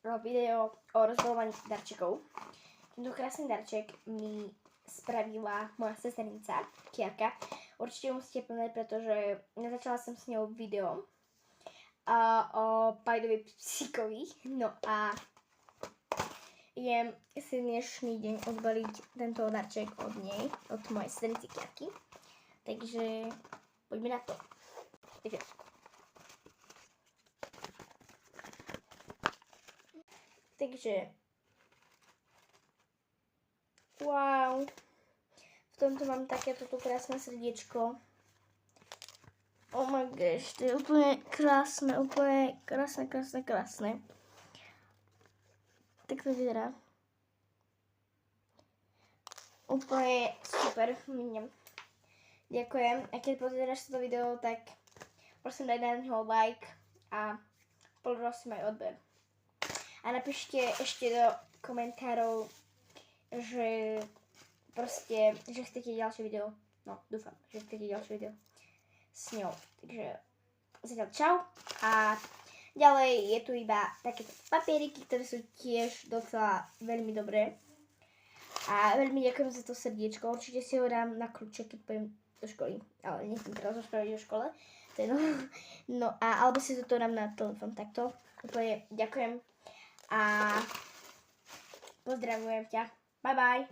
video o rozbalovaní darčekov. Tento krásny darček mi spravila moja sesternica Kiarka. Určite ju musíte plnať, pretože natáčala som s ňou video o Pajdovi psíkovi. No a idem si dnešný deň odbaliť tento darček od nej, od mojej sesternici Kiarky. Takže poďme na to. Takže wow, v tomto mám takéto krásne srdiečko. Oh my gosh, to je úplne krásne, krásne. Tak to vyzerá. Úplne super. Ďakujem. A keď pozeráš toto video, tak prosím daj na ňo like a prosím aj odber. A napíšte ešte do komentárov, že proste, že chcete ďalšie video. No, dúfam, že chcete ďalšie video s ňou. Takže zatiaľ čau. A ďalej je tu iba takéto papieriky, ktoré sú tiež docela veľmi dobré. A veľmi ďakujem za to srdiečko. Určite si ho dám na kľúče, keď pôjdem do školy. Ale nechcem teraz rozprávať o škole. No a alebo si to dám na telefón takto. Úplne ďakujem. A pozdravujem ťa. Bye bye.